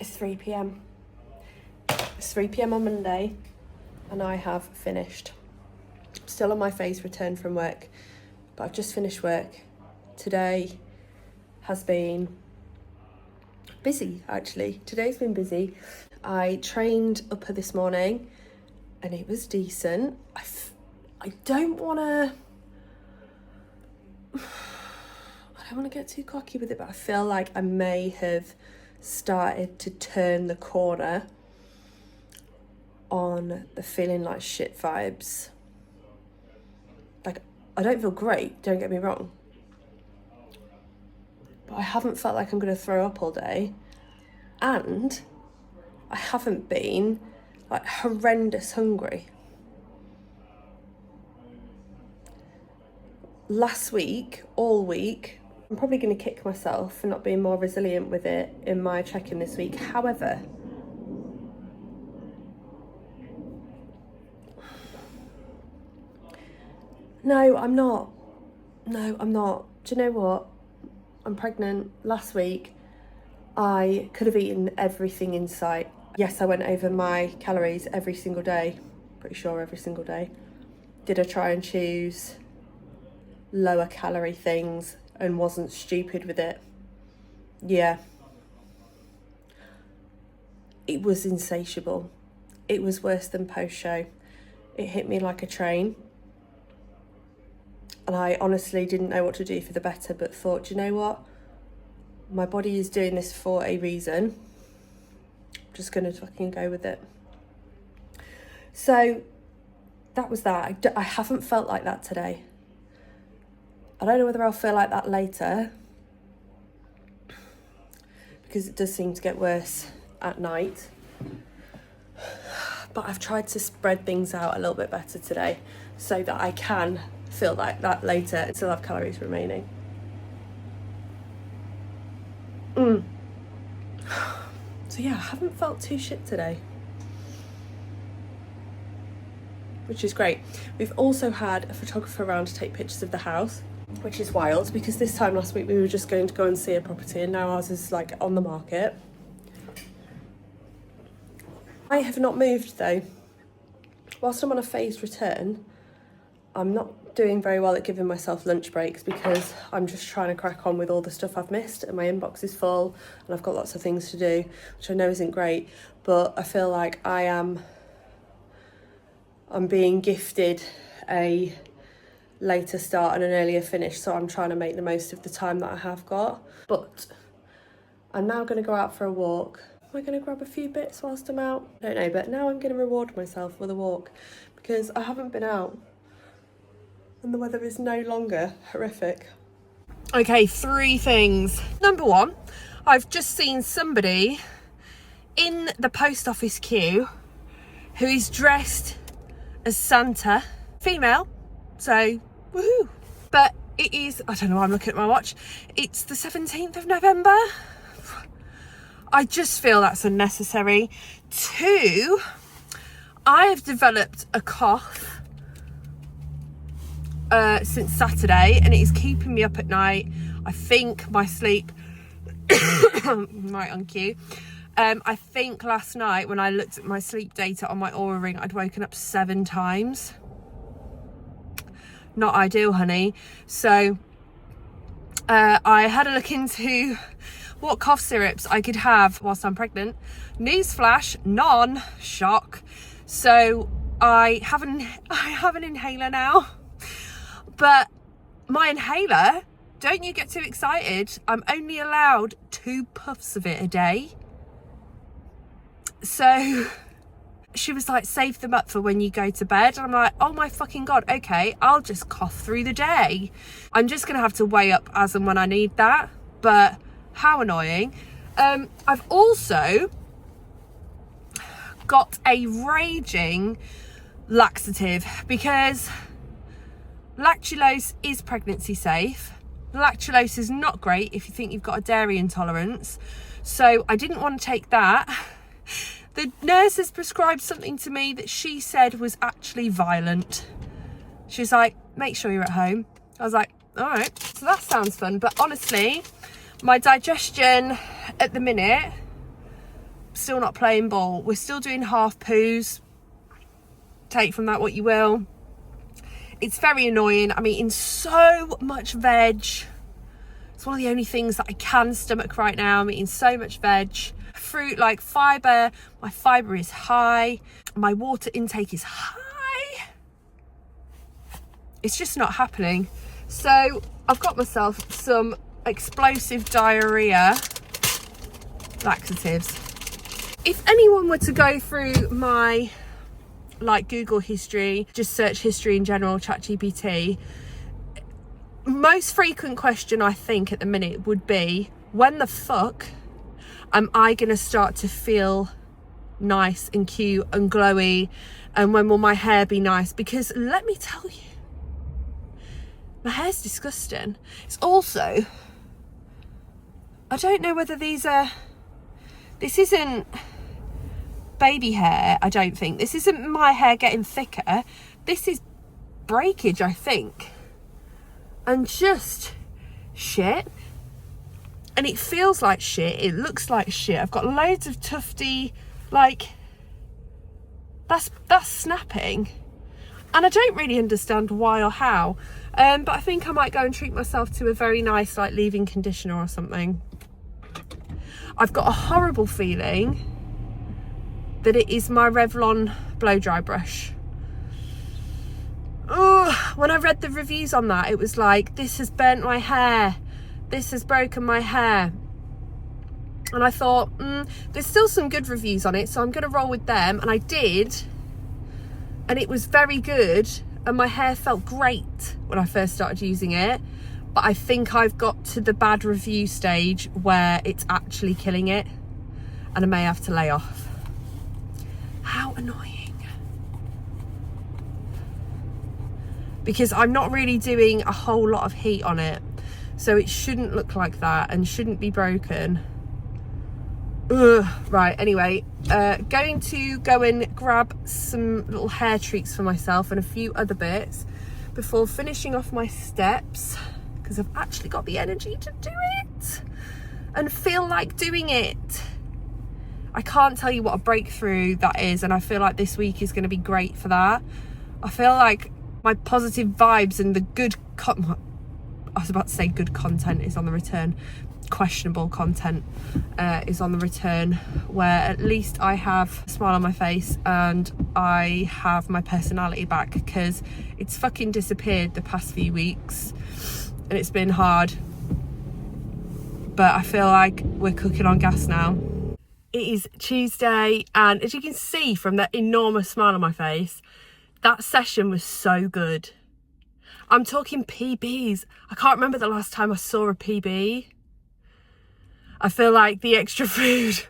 It's 3 p.m. It's 3 p.m. on Monday and I have finished. Still on my phase return from work, but I've just finished work. Today has been busy, actually. Today's been busy. I trained upper this morning and it was decent. I don't want to get too cocky with it, but I feel like I may have started to turn the corner on the feeling like shit vibes. Like, I don't feel great, don't get me wrong, but I haven't felt like I'm going to throw up all day, and I haven't been like horrendous hungry. Last week, all week, I'm probably going to kick myself for not being more resilient with it in my check-in this week. However, no, I'm not. No, I'm not. Do you know what? I'm pregnant. Last week, I could have eaten everything in sight. Yes, I went over my calories every single day. Pretty sure every single day. Did I try and choose lower calorie things and wasn't stupid with it? Yeah. It was insatiable. It was worse than post-show. It hit me like a train. And I honestly didn't know what to do for the better, but thought, you know what? My body is doing this for a reason. I'm just going to fucking go with it. So that was that. I haven't felt like that today. I don't know whether I'll feel like that later, because it does seem to get worse at night. But I've tried to spread things out a little bit better today so that I can feel like that later and still have calories remaining. So yeah, I haven't felt too shit today, which is great. We've also had a photographer around to take pictures of the house, which is wild, because this time last week we were just going to go and see a property and now ours is like on the market. I have not moved though. Whilst I'm on a phased return, I'm not doing very well at giving myself lunch breaks because I'm just trying to crack on with all the stuff I've missed, and my inbox is full and I've got lots of things to do, which I know isn't great, but I feel like I'm being gifted a later start and an earlier finish, so I'm trying to make the most of the time that I have got. But I'm now going to go out for a walk. Am I going to grab a few bits whilst I'm out? I don't know, but now I'm going to reward myself with a walk because I haven't been out and the weather is no longer horrific. Okay, 3 things. Number 1, I've just seen somebody in the post office queue who is dressed as Santa, female, so woohoo. But it is, I don't know why I'm looking at my watch, it's the 17th of November. I just feel that's unnecessary. 2, I have developed a cough since Saturday and it is keeping me up at night. I think my sleep right on cue. I think last night when I looked at my sleep data on my Oura Ring, I'd woken up 7 times. Not ideal, honey. So I had a look into what cough syrups I could have whilst I'm pregnant. Newsflash, none. Shock. So I have an inhaler now. But my inhaler, don't you get too excited? I'm only allowed 2 puffs of it a day. So she was like, save them up for when you go to bed. And I'm like, oh my fucking God, okay, I'll just cough through the day. I'm just going to have to weigh up as and when I need that. But how annoying. I've also got a raging laxative because lactulose is pregnancy safe. Lactulose is not great if you think you've got a dairy intolerance. So I didn't want to take that. The nurse has prescribed something to me that she said was actually violent. She was like, make sure you're at home. I was like, all right, so that sounds fun. But honestly, my digestion at the minute still not playing ball. We're still doing half poos. Take from that what you will. It's very annoying. I'm eating so much veg. It's one of the only things that I can stomach right now. I'm eating so much veg. Fruit, like fibre. My fibre is high. My water intake is high. It's just not happening. So I've got myself some explosive diarrhea laxatives. If anyone were to go through my like Google history, just search history in general, ChatGPT, most frequent question I think at the minute would be, when the fuck am I gonna start to feel nice and cute and glowy, and when will my hair be nice? Because let me tell you, my hair's disgusting. It's also, I don't know whether this isn't baby hair, I don't think. This isn't my hair getting thicker. This is breakage, I think. And just shit. And it feels like shit. It looks like shit. I've got loads of tufty, like, that's snapping. And I don't really understand why or how. But I think I might go and treat myself to a very nice, like, leave-in conditioner or something. I've got a horrible feeling that it is my Revlon blow dry brush. Oh, when I read the reviews on that, it was like, this has burnt my hair. This has broken my hair. And I thought, there's still some good reviews on it, so I'm going to roll with them. And I did. And it was very good. And my hair felt great when I first started using it. But I think I've got to the bad review stage where it's actually killing it. And I may have to lay off. How annoying. Because I'm not really doing a whole lot of heat on it. So it shouldn't look like that and shouldn't be broken. Ugh. Right, anyway, going to go and grab some little hair treats for myself and a few other bits before finishing off my steps, because I've actually got the energy to do it and feel like doing it. I can't tell you what a breakthrough that is, and I feel like this week is going to be great for that. I feel like my positive vibes and the good I was about to say good content is on the return. Questionable content is on the return, where at least I have a smile on my face and I have my personality back, because it's fucking disappeared the past few weeks and it's been hard. But I feel like we're cooking on gas now. It is Tuesday, and as you can see from that enormous smile on my face, that session was so good. I'm talking PBs. I can't remember the last time I saw a PB. I feel like the extra food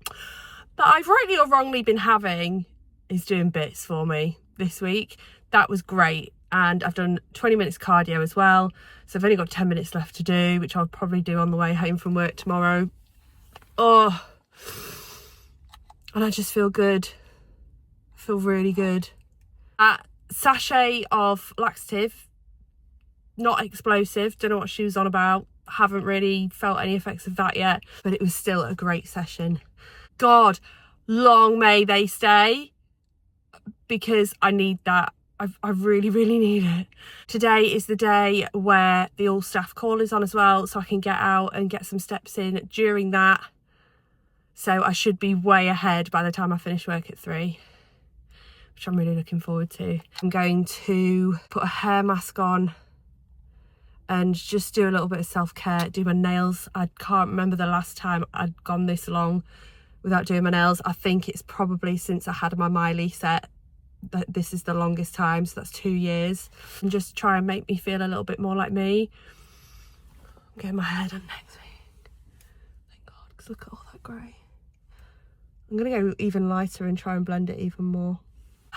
that I've rightly or wrongly been having is doing bits for me this week. That was great. And I've done 20 minutes cardio as well. So I've only got 10 minutes left to do, which I'll probably do on the way home from work tomorrow. Oh, and I just feel good. I feel really good. A sachet of laxative, not explosive. Don't know what she was on about. Haven't really felt any effects of that yet, but it was still a great session. God, long may they stay, because I need that. I really, really need it. Today is the day where the all staff call is on as well, so I can get out and get some steps in during that. So I should be way ahead by the time I finish work at 3, which I'm really looking forward to. I'm going to put a hair mask on and just do a little bit of self-care, do my nails. I can't remember the last time I'd gone this long without doing my nails. I think it's probably since I had my Miley set that this is the longest time, so that's 2 years. And just try and make me feel a little bit more like me. I'm getting my hair done next week. Thank God, because look at all that grey. I'm going to go even lighter and try and blend it even more.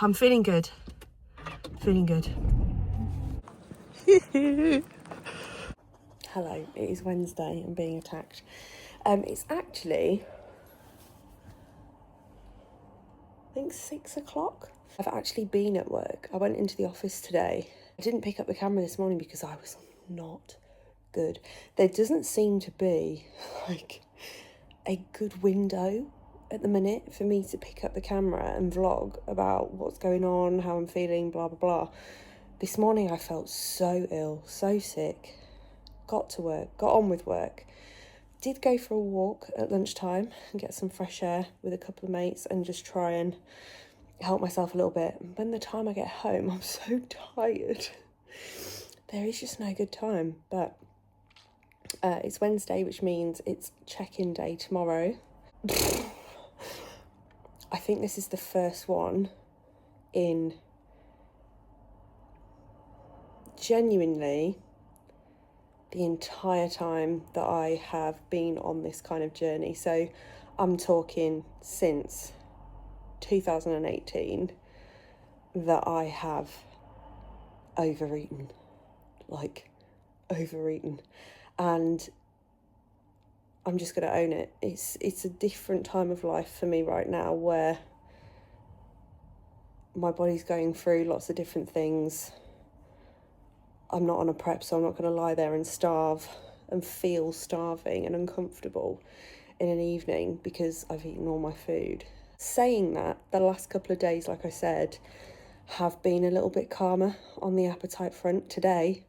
I'm feeling good. Feeling good. Hello, it is Wednesday. I'm being attacked. It's actually, I think 6 o'clock. I've actually been at work. I went into the office today. I didn't pick up the camera this morning because I was not good. There doesn't seem to be like a good window at the minute for me to pick up the camera and vlog about what's going on, how I'm feeling, blah, blah, blah. This morning I felt so ill, so sick. Got to work, got on with work. Did go for a walk at lunchtime and get some fresh air with a couple of mates and just try and help myself a little bit. By the time I get home, I'm so tired. There is just no good time. But it's Wednesday, which means it's check-in day tomorrow. I think this is the first one in genuinely the entire time that I have been on this kind of journey. So I'm talking since 2018 that I have overeaten, and I'm just going to own it. It's a different time of life for me right now where my body's going through lots of different things. I'm not on a prep, so I'm not going to lie there and starve and feel starving and uncomfortable in an evening because I've eaten all my food. Saying that, the last couple of days, like I said, have been a little bit calmer on the appetite front. Today,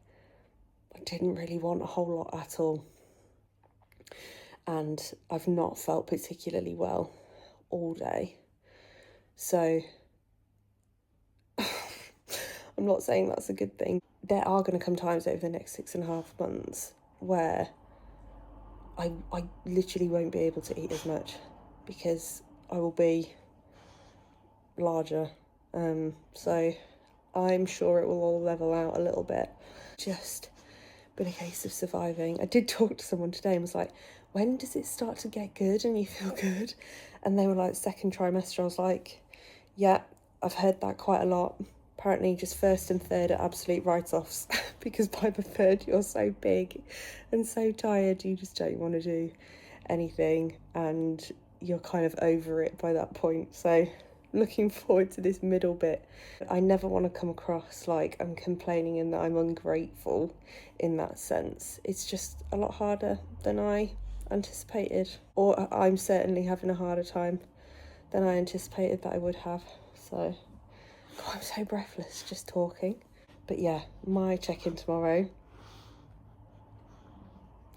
I didn't really want a whole lot at all. And I've not felt particularly well all day. So I'm not saying that's a good thing. There are going to come times over the next 6.5 months where I literally won't be able to eat as much because I will be larger. So I'm sure it will all level out a little bit. Just been a case of surviving. I did talk to someone today and was like, when does it start to get good and you feel good? And they were like, second trimester. I was like, yeah, I've heard that quite a lot. Apparently just first and third are absolute write-offs because by the third you're so big and so tired you just don't want to do anything and you're kind of over it by that point. So looking forward to this middle bit. I never want to come across like I'm complaining and that I'm ungrateful in that sense. It's just a lot harder than I anticipated, or I'm certainly having a harder time than I anticipated that I would have. So God, I'm so breathless just talking. But yeah, my check-in tomorrow,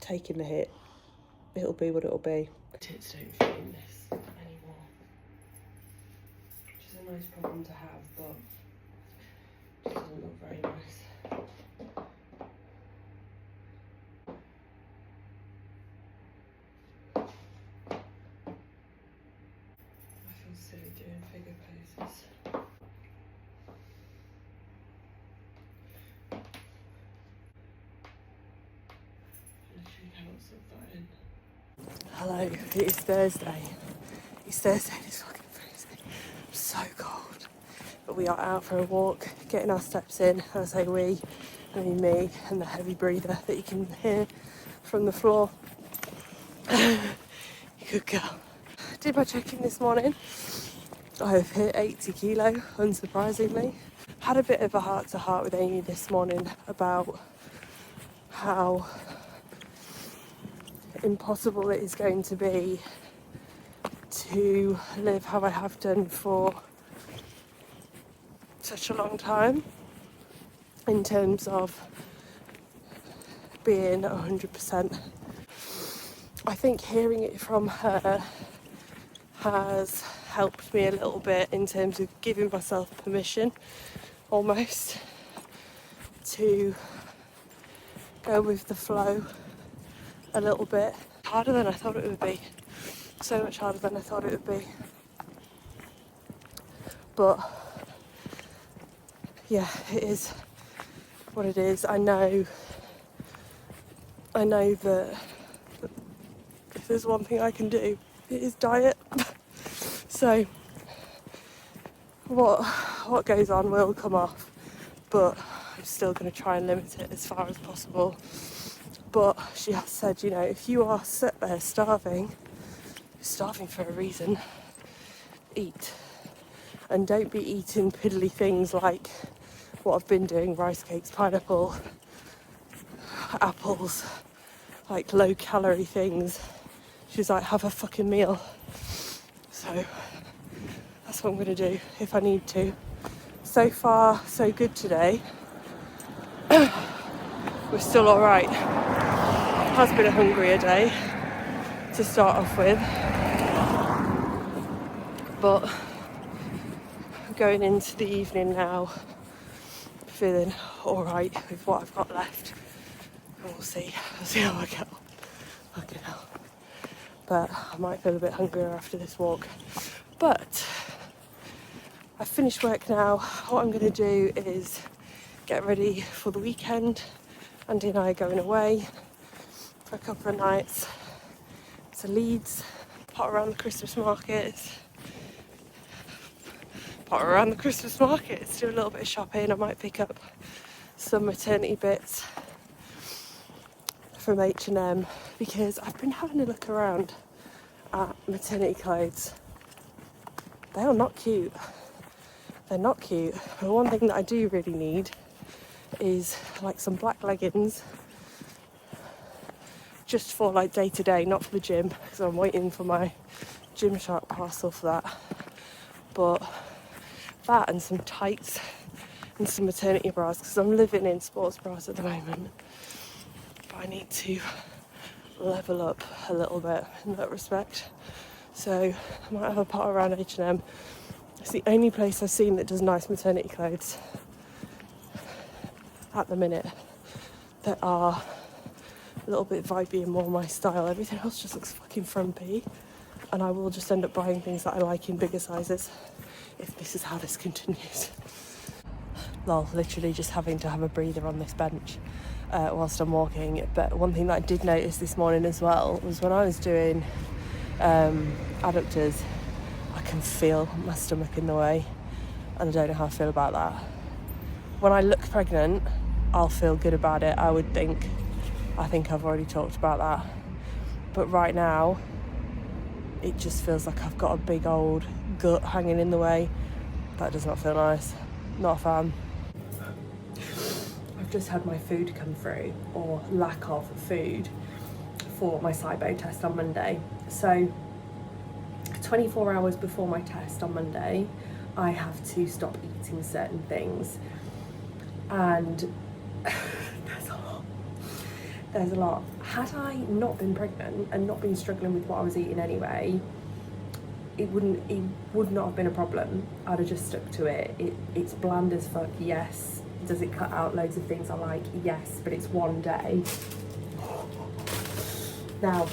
taking the hit. It'll be what it'll be. Tits don't fit in this anymore, which is a nice problem to have, but it doesn't look very nice. I feel silly doing figure poses. Hello, it is Thursday. It's Thursday and it's fucking freezing. I'm so cold. But we are out for a walk, getting our steps in. I say we, I mean me and the heavy breather that you can hear from the floor. Good girl. Did my check-in this morning. I've hit 80 kilo, unsurprisingly. Had a bit of a heart-to-heart with Amy this morning about how impossible it is going to be to live how I have done for such a long time in terms of being 100%. I think hearing it from her has helped me a little bit in terms of giving myself permission almost to go with the flow a little bit. Harder than I thought it would be. So much harder than I thought it would be. But yeah, it is what it is. I know that if there's one thing I can do, it is diet. So what goes on will come off, but I'm still going to try and limit it as far as possible. But she has said, you know, if you are sat there starving, you're starving for a reason. Eat. And don't be eating piddly things like what I've been doing, rice cakes, pineapple, apples, like low calorie things. She's like, have a fucking meal. So that's what I'm going to do if I need to. So far, so good today. We're still all right. It has been a hungrier day to start off with, but going into the evening now, feeling all right with what I've got left. And we'll see how I get on. Fucking hell. But I might feel a bit hungrier after this walk. But I've finished work now. What I'm going to do is get ready for the weekend. Andy and I are going away for a couple of nights to Leeds, pot around the Christmas markets, do a little bit of shopping. I might pick up some maternity bits from H&M because I've been having a look around at maternity clothes. They are not cute. They're not cute. The one thing that I do really need is like some black leggings, just for like day to day, not for the gym, because I'm waiting for my Gymshark parcel for that. But that and some tights and some maternity bras, because I'm living in sports bras at the moment. But I need to level up a little bit in that respect. So I might have a pot around H&M. It's the only place I've seen that does nice maternity clothes at the minute that are a little bit vibey and more my style. Everything else just looks fucking frumpy, and I will just end up buying things that I like in bigger sizes if this is how this continues. Lol, literally just having to have a breather on this bench whilst I'm walking. But one thing that I did notice this morning as well was when I was doing adductors, I can feel my stomach in the way, and I don't know how I feel about that. When I look pregnant, I'll feel good about it, I would think. I think I've already talked about that. But right now, it just feels like I've got a big old gut hanging in the way. That does not feel nice. Not a fan. I've just had my food come through, or lack of food, for my SIBO test on Monday. So 24 hours before my test on Monday, I have to stop eating certain things. And there's a lot. Had I not been pregnant and not been struggling with what I was eating anyway, it would not have been a problem. I'd have just stuck to it. It's bland as fuck, yes. Does it cut out loads of things I like? Yes, but it's one day. Now,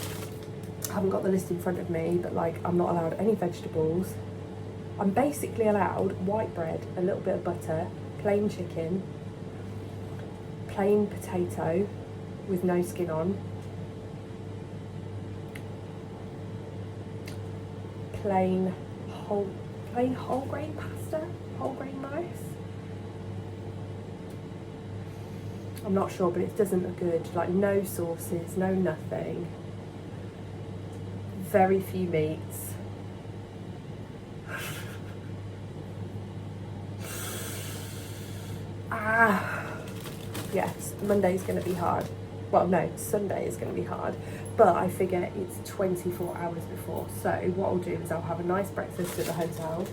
I haven't got the list in front of me, but like, I'm not allowed any vegetables. I'm basically allowed white bread, a little bit of butter, plain chicken, plain potato with no skin on, plain whole grain pasta, whole grain rice. I'm not sure, but it doesn't look good. Like, no sauces, no nothing. Very few meats. Yes, Monday's going to be hard. Well, no, Sunday is going to be hard, but I figure it's 24 hours before. So what I'll do is I'll have a nice breakfast at the hotel,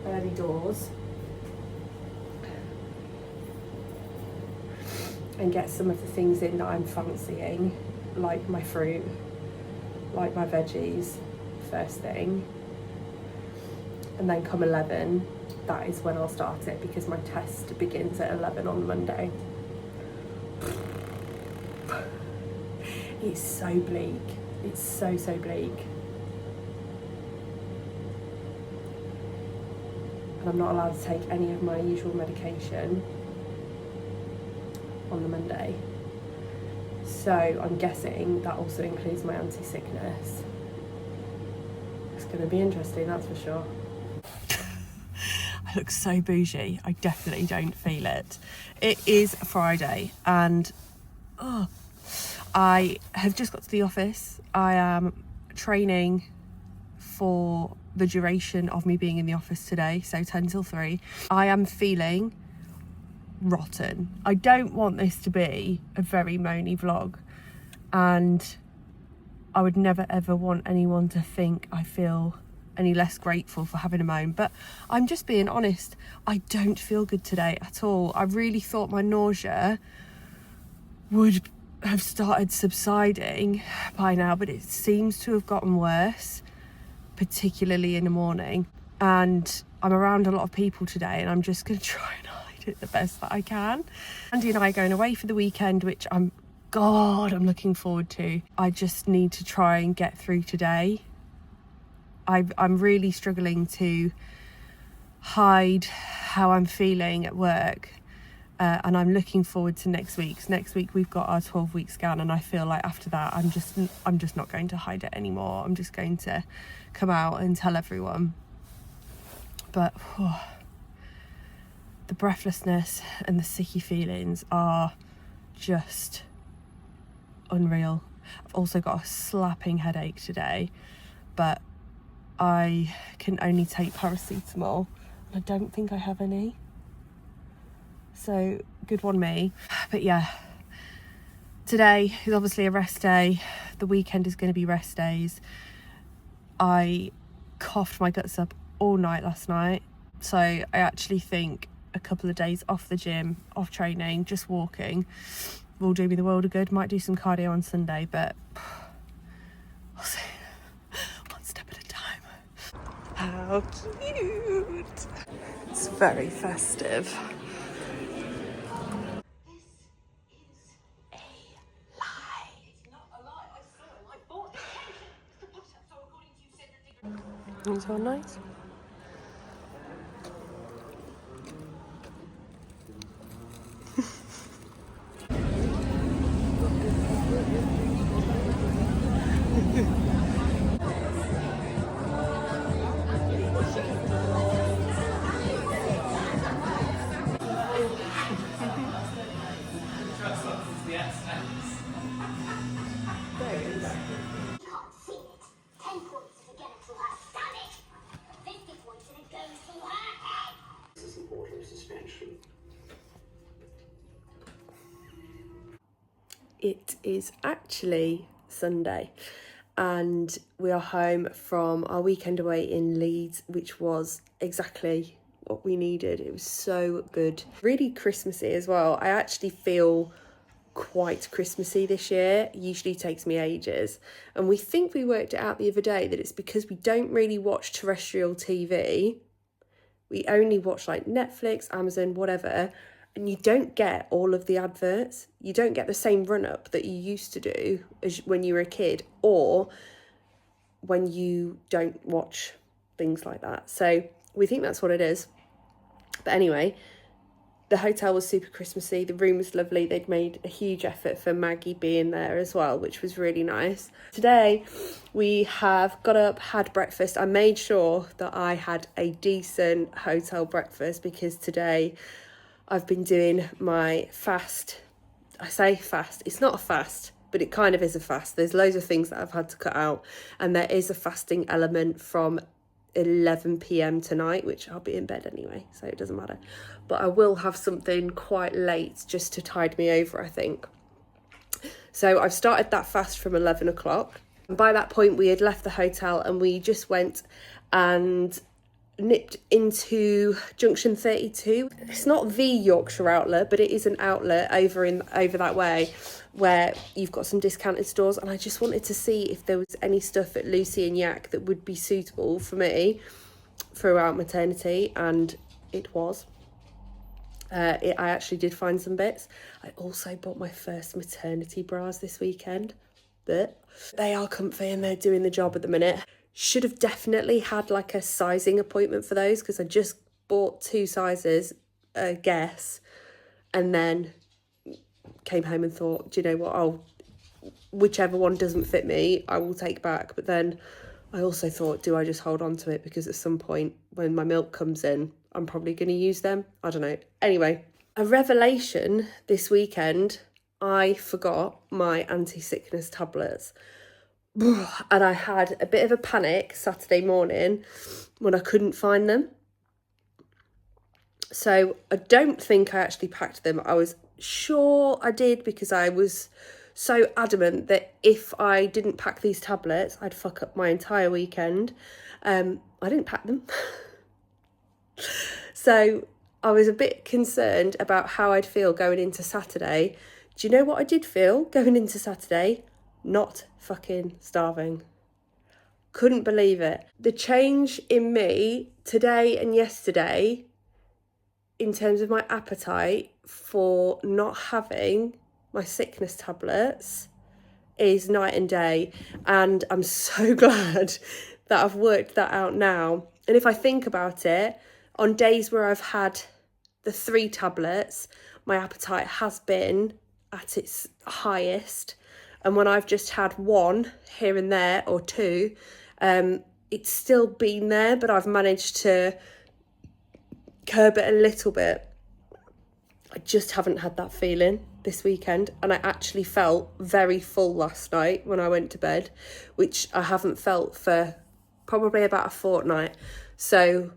early doors, and get some of the things in that I'm fancying, like my fruit, like my veggies, first thing. And then come 11, that is when I'll start it, because my test begins at 11 on Monday. It's so bleak. It's so bleak. And I'm not allowed to take any of my usual medication on the Monday. So I'm guessing that also includes my anti-sickness. It's going to be interesting, that's for sure. I look so bougie. I definitely don't feel it. It is Friday and I have just got to the office. I am training for the duration of me being in the office today, so 10 till 3. I am feeling rotten. I don't want this to be a very moany vlog, and I would never ever want anyone to think I feel any less grateful for having a moan, but I'm just being honest. I don't feel good today at all. I really thought my nausea would have started subsiding by now, but it seems to have gotten worse, particularly in the morning. And I'm around a lot of people today, and I'm just going to try and hide it the best that I can. Andy and I are going away for the weekend, which I'm looking forward to. I just need to try and get through today. I'm really struggling to hide how I'm feeling at work, and I'm looking forward to next week. Next week we've got our 12-week scan, and I feel like after that I'm just not going to hide it anymore. I'm just going to come out and tell everyone. But the breathlessness and the sicky feelings are just unreal. I've also got a slapping headache today, but I can only take paracetamol. I don't think I have any, so good one me. But yeah, today is obviously a rest day. The weekend is going to be rest days. I coughed my guts up all night last night, so I actually think a couple of days off the gym, off training, just walking will do me the world of good. Might do some cardio on Sunday, but we'll see. One step at a time. How cute! It's very festive. This is a lie. It's not a lie. I saw it. I bought it. So according to you, Cedric. Is that nice? It is actually Sunday, and we are home from our weekend away in Leeds, which was exactly what we needed. It was so good. Really Christmassy as well. I actually feel quite Christmassy this year. It usually takes me ages. And we think we worked it out the other day that it's because we don't really watch terrestrial TV. We only watch like Netflix, Amazon, whatever. And you don't get all of the adverts. You don't get the same run-up that you used to do as when you were a kid, or when you don't watch things like that. So we think that's what it is. But anyway, the hotel was super Christmassy. The room was lovely. They'd made a huge effort for Maggie being there as well, which was really nice. Today, we have got up, had breakfast. I made sure that I had a decent hotel breakfast because today I've been doing my fast. I say fast, it's not a fast, but it kind of is a fast. There's loads of things that I've had to cut out, and there is a fasting element from 11 p.m. tonight, which I'll be in bed anyway, so it doesn't matter. But I will have something quite late just to tide me over, I think. So I've started that fast from 11 o'clock. And by that point, we had left the hotel and we just went and nipped into Junction 32. It's not the Yorkshire outlet, but it is an outlet over that way where you've got some discounted stores, and I just wanted to see if there was any stuff at Lucy and Yak that would be suitable for me throughout maternity, and it was. I actually did find some bits. I also bought my first maternity bras this weekend, but they are comfy and they're doing the job at the minute. Should have definitely had like a sizing appointment for those, because I just bought 2 sizes, I guess, and then came home and thought, do you know what, whichever one doesn't fit me, I will take back. But then I also thought, do I just hold on to it, because at some point when my milk comes in, I'm probably going to use them. I don't know. Anyway, a revelation this weekend, I forgot my anti-sickness tablets. And I had a bit of a panic Saturday morning when I couldn't find them. So I don't think I actually packed them. I was sure I did, because I was so adamant that if I didn't pack these tablets, I'd fuck up my entire weekend. I didn't pack them. So I was a bit concerned about how I'd feel going into Saturday. Do you know what I did feel going into Saturday? Not fucking starving. Couldn't believe it. The change in me today and yesterday in terms of my appetite for not having my sickness tablets is night and day. And I'm so glad that I've worked that out now. And if I think about it, on days where I've had the 3 tablets, my appetite has been at its highest. And when I've just had 1 here and there or 2, it's still been there, but I've managed to curb it a little bit. I just haven't had that feeling this weekend, and I actually felt very full last night when I went to bed, which I haven't felt for probably about a fortnight. So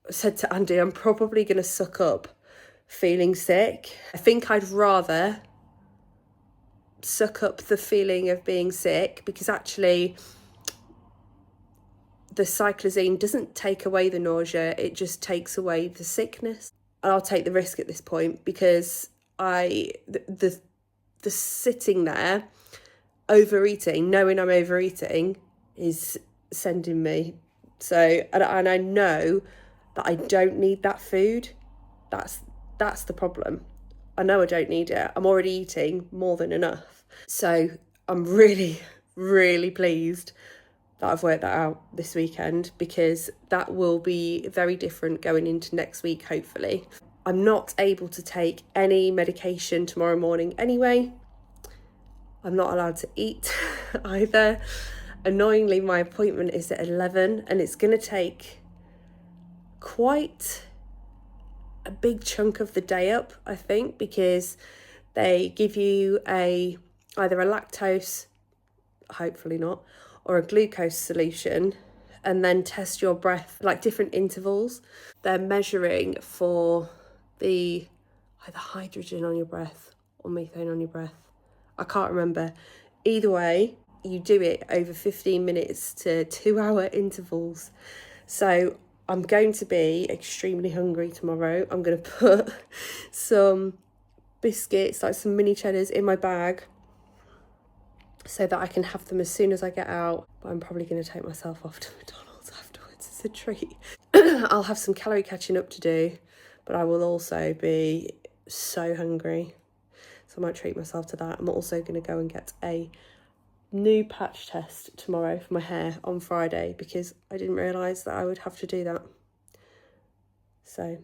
I said to Andy, I'm probably going to suck up feeling sick. I think I'd rather suck up the feeling of being sick, because actually the cyclazine doesn't take away the nausea, it just takes away the sickness. And I'll take the risk at this point, because the sitting there overeating, knowing I'm overeating, is sending me. So, and I know that I don't need that food. That's the problem. I know I don't need it. I'm already eating more than enough. So I'm really, really pleased that I've worked that out this weekend, because that will be very different going into next week, hopefully. I'm not able to take any medication tomorrow morning anyway. I'm not allowed to eat either. Annoyingly, my appointment is at 11, and it's going to take quite a big chunk of the day up, I think, because they give you either a lactose, hopefully not, or a glucose solution, and then test your breath, like different intervals. They're measuring for the either hydrogen on your breath or methane on your breath. I can't remember. Either way, you do it over 15 minutes to 2-hour intervals. So I'm going to be extremely hungry tomorrow. I'm going to put some biscuits, like some mini cheddars, in my bag so that I can have them as soon as I get out. But I'm probably going to take myself off to McDonald's afterwards as a treat. I'll have some calorie catching up to do, but I will also be so hungry. So I might treat myself to that. I'm also going to go and get a new patch test tomorrow for my hair on Friday, because I didn't realise that I would have to do that. So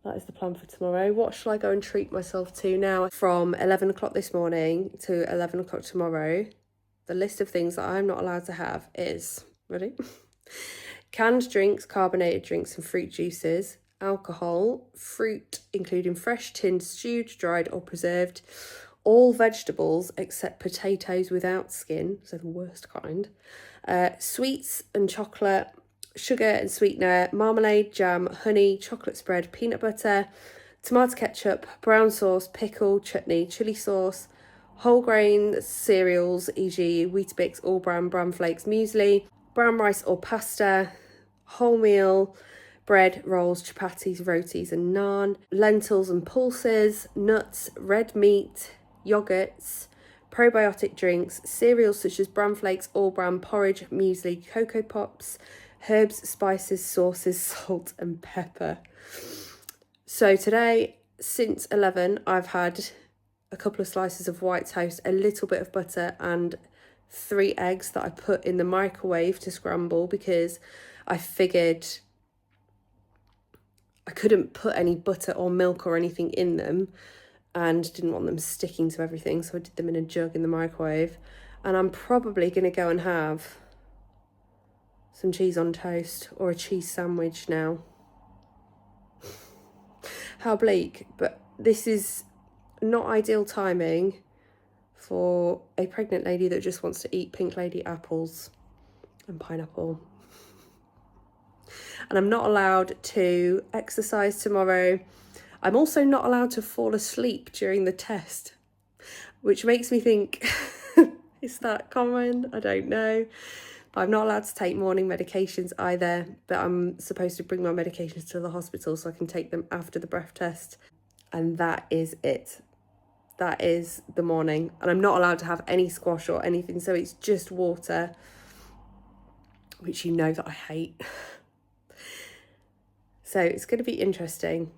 that is the plan for tomorrow. What shall I go and treat myself to now? From 11 o'clock this morning to 11 o'clock tomorrow, the list of things that I'm not allowed to have is, ready? Canned drinks, carbonated drinks and fruit juices, alcohol, fruit including fresh, tinned, stewed, dried or preserved, all vegetables except potatoes without skin, so the worst kind, sweets and chocolate, sugar and sweetener, marmalade, jam, honey, chocolate spread, peanut butter, tomato ketchup, brown sauce, pickle, chutney, chili sauce, whole grain cereals, e.g. Weetabix, all bran flakes, muesli, brown rice or pasta, wholemeal, bread, rolls, chapatis, rotis and naan, lentils and pulses, nuts, red meat, yogurts, probiotic drinks, cereals such as bran flakes, all bran, porridge, muesli, Cocoa Pops, herbs, spices, sauces, salt and pepper. So today, since 11, I've had a couple of slices of white toast, a little bit of butter and 3 eggs that I put in the microwave to scramble, because I figured I couldn't put any butter or milk or anything in them and didn't want them sticking to everything, so I did them in a jug in the microwave. And I'm probably going to go and have some cheese on toast or a cheese sandwich now. How bleak, but this is not ideal timing for a pregnant lady that just wants to eat pink lady apples and pineapple. And I'm not allowed to exercise tomorrow. I'm also not allowed to fall asleep during the test. which makes me think, is that common? I don't know. But I'm not allowed to take morning medications either, but I'm supposed to bring my medications to the hospital so I can take them after the breath test. And that is it. That is the morning. And I'm not allowed to have any squash or anything, so it's just water, which you know that I hate. So it's going to be interesting.